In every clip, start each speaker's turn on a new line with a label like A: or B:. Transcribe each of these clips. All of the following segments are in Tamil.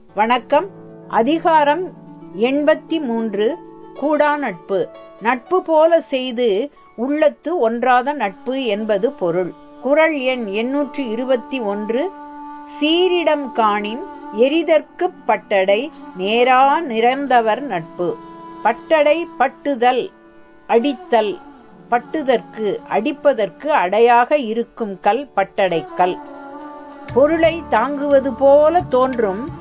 A: வணக்கம். அதிகாரம் 83. கூடா நட்பு. நட்பு போல செய்து உள்ளத்து ஒன்றாத நட்பு என்பது பொருள். குறள் எண் 821. சீரிடம் காணின் எரிதற்குப் பட்டடை நேரா நிறந்தவர் நட்பு. பட்டடை பட்டுதல், அடித்தல். பட்டுதற்கு அடிப்பதற்கு அடையாக இருக்கும் கல் பட்டடைக்கல். பொருளை தாங்குவது போல தோன்றும்,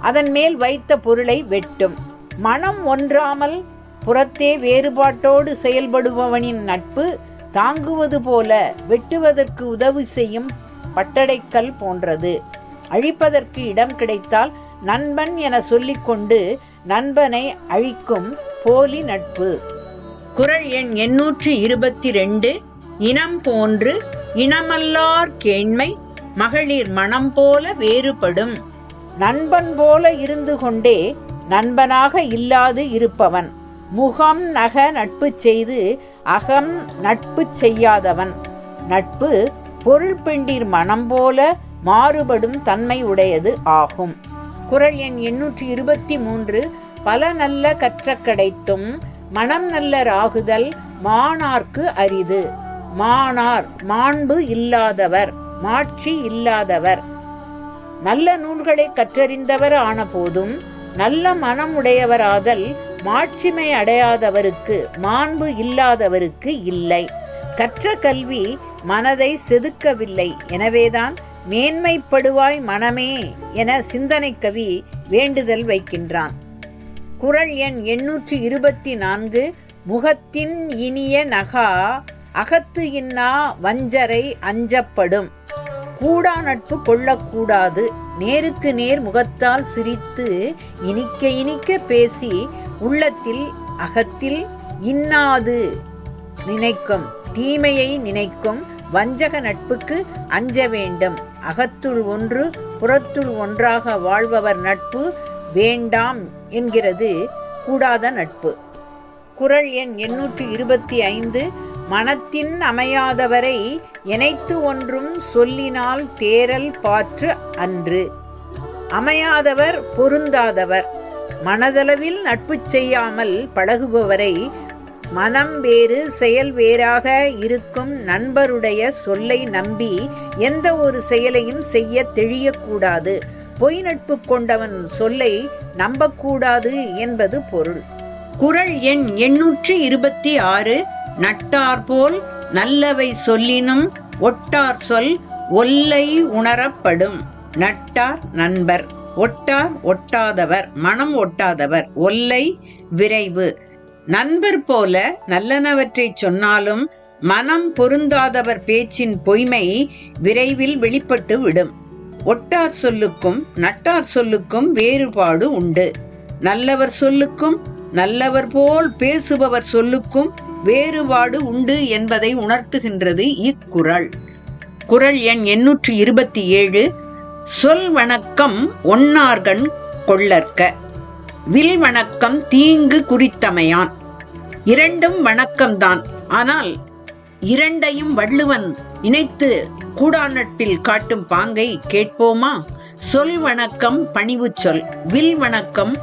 A: அதன் மேல் வைத்த பொருளை வெட்டும். மனம் ஒன்றாமல் புறத்தே வேறுபாட்டோடு செயல்படுபவனின் நட்பு தாங்குவது போல வெட்டுவதற்கு உதவி செய்யும் பட்டடைக்கல் போன்றது. அழிப்பதற்கு இடம் கிடைத்தால் நண்பன் என சொல்லிக்கொண்டு நண்பனை அழிக்கும் போலி நட்பு. குறள் எண் 822. இனம் போன்று இனமல்லார் கேண்மை மகளிர் மனம் போல வேறுபடும். நண்பன் போல இருந்து கொண்டே நண்பனாக இல்லாது இருப்பவன். முகம் நக நட்பு செய்து அகம் நட்பு செய்யாதவன். நட்பு பொருள் பெண்டிர் மனம் போல மாறுபடும் தன்மை உடையது ஆகும். குறள் எண் 823. பல நல்ல கற்ற கிடைத்தும் மனம் நல்ல ராகுதல் மாணார்க்கு அரிது. மாணார் மாண்பு இல்லாதவர், மாட்சி இல்லாதவர். நல்ல நூல்களை கற்றறிந்தவர் ஆன போதும் நல்ல மனம் உடையவராதல் மாட்சிமை அடையாதவருக்கு, மாண்பு இல்லாதவருக்கு இல்லை. கற்ற கல்வி மனதை செதுக்கவில்லை. எனவேதான் மேன்மைப்படுவாய் மனமே என சிந்தனை கவி வேண்டுதல் வைக்கின்றான். குறள் எண் 824. முகத்தின் இனிய நகா அகத்து இன்னா வஞ்சரை அஞ்சப்படும். கூடா நட்பு கொள்ளக்கூடாது. நேருக்கு நேர் முகத்தால் சிரித்து இனிக்க இனிக்க பேசி உள்ளத்தில் அகத்தில் இன்னாது நினைக்கும் தீமையை நினைக்கும் வஞ்சக நட்புக்கு அஞ்ச வேண்டும். அகத்துள் ஒன்று புறத்துள் ஒன்றாக வாழ்பவர் நட்பு வேண்டாம் என்கிறது கூடாத நட்பு. குறள் எண் 825. மனத்தின் அமையாதவரை எனைத்து ஒன்றும் சொல்லினால் தேரல் பாற்று அன்று. அமையாதவர் பொருந்தாதவர். மனதளவில் நட்பு செய்யாமல் பழகுபவரை மனம் வேறு செயல் வேறாக இருக்கும் நண்பருடைய சொல்லை நம்பி எந்த ஒரு செயலையும் செய்ய தெளியக்கூடாது. பொய் நட்பு கொண்டவன் சொல்லை நம்பக்கூடாது என்பது பொருள். குறள் எண் 826. நட்டார் போல் நல்லவை சொல்லினும் ஒட்டார் சொல் ஒல்லை உணரப்படும். நட்டார் நண்பர், ஒட்டார் ஒட்டாதவர், மனம் ஒட்டாதவர், ஒல்லை விரைவு. நண்பர் போல நல்லனவற்றை சொன்னாலும் மனம் பொருந்தாதவர் பேச்சின் பொய்மை விரைவில் வெளிப்பட்டு விடும். ஒட்டார் சொல்லுக்கும் நட்டார் சொல்லுக்கும் வேறுபாடு உண்டு. நல்லவர் சொல்லுக்கும் நல்லவர் போல் பேசுபவர் சொல்லுக்கும் வேறுபாடு உண்டு என்பதை உணர்த்துகின்றது இக்குறள். குறள் எண் 827. சொல் வணக்கம் ஒன்னார்கண் கொள்ளற்க. வில் வணக்கம் தீங்கு குறித்தமையான். இரண்டும் வணக்கம்தான். ஆனால் இரண்டையும் வள்ளுவன் இணைத்து கூடா நட்பில் காட்டும் பாங்கை கேட்போமா? சொல் வணக்கம் பணிவு சொல், வில் வணக்கம்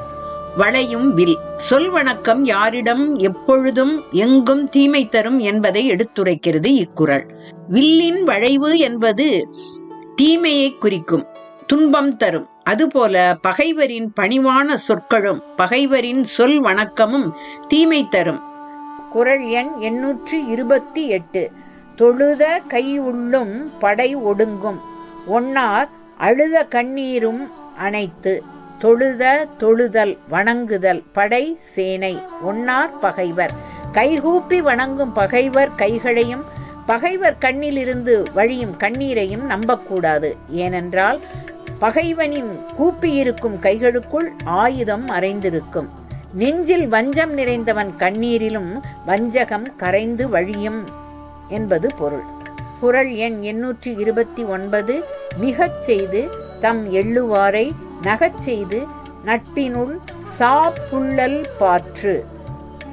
A: வளையும் வில். சொல் வணக்கம் யாரிடம் எப்பொழுதும் எங்கும் தீமை தரும் என்பதை எடுத்துரைக்கிறது இக்குறள். வில்லின் வளைவு என்பது தீமையை குறிக்கும், துன்பம் தரும். அதுபோல பகைவரின் பணிவான சொற்களும் பகைவரின் சொல் வணக்கமும் தீமை தரும். குறள் எண் 828. தொழுத கை உள்ளும் படை ஒடுங்கும். ஒன்னார் அழுத கண்ணீரும் அனைத்து. தொழுத தொழுதல் வணங்குதல், படை சேனை, ஒன்னார் பகைவர். கைகூப்பி வணங்கும் பகைவர் கைகளையும் பகைவர் கண்ணிலிருந்து வழியும் கண்ணீரையும் நம்பக்கூடாது. ஏனென்றால் பகைவனின் கூப்பியிருக்கும் கைகளுக்குள் ஆயுதம் மறைந்திருக்கும். நெஞ்சில் வஞ்சம் நிறைந்தவன் கண்ணீரிலும் வஞ்சகம் கரைந்து வழியும் என்பது பொருள். குறள் எண் 829. மிகச் செய்து தம் எள்ளுவாரை நகச் செய்து நட்பினுள் சாப்புள்ளல் பாற்று.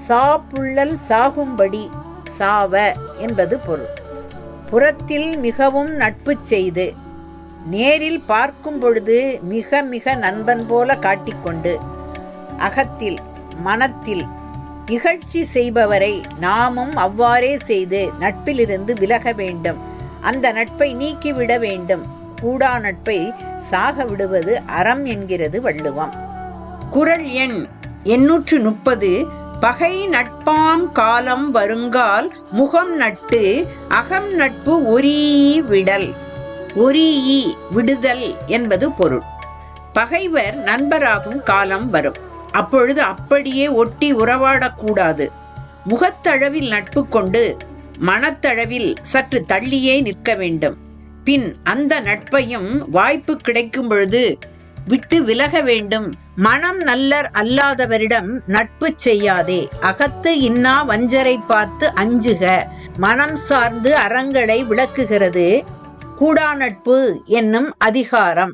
A: சாப்புள்ளல் சாகும்படி, சாவ என்பது பொருள். புறத்தில் மிகவும் நட்பு செய்து நேரில் பார்க்கும் பொழுது மிக மிக நண்பன் போல காட்டிக்கொண்டு அகத்தில் மனத்தில் இகழ்ச்சி செய்பவரை நாமும் அவ்வாறே செய்து நட்பிலிருந்து விலக வேண்டும். அந்த நட்பை நீக்கிவிட வேண்டும். கூடா நட்பை சாக விடுவது அறம் என்கிறது வள்ளுவம். குறள் எண் 830. பகை நட்பாம் காலம் வருங்கால் முகம் நட்டு அகம் நட்பு ஒரீஇ விடல். ஒரீஇ விடுதல் என்பது பொருள். பகைவர் நண்பராகும் காலம் வரும். அப்பொழுது அப்படியே ஒட்டி உறவாடக்கூடாது. முகத்தளவில் நட்பு கொண்டு மனத்தளவில் சற்று தள்ளியே நிற்க வேண்டும். பின் அந்த நட்பையும் வாய்ப்பு கிடைக்கும் பொழுது விட்டு விலக வேண்டும். மனம் நல்லர் அல்லாதவரிடம் நட்பு செய்யாதே. அகத்து இன்னா வஞ்சரை பார்த்து அஞ்சுக. மனம் சார்ந்து அறங்களை விளக்குகிறது கூடா நட்பு என்னும் அதிகாரம்.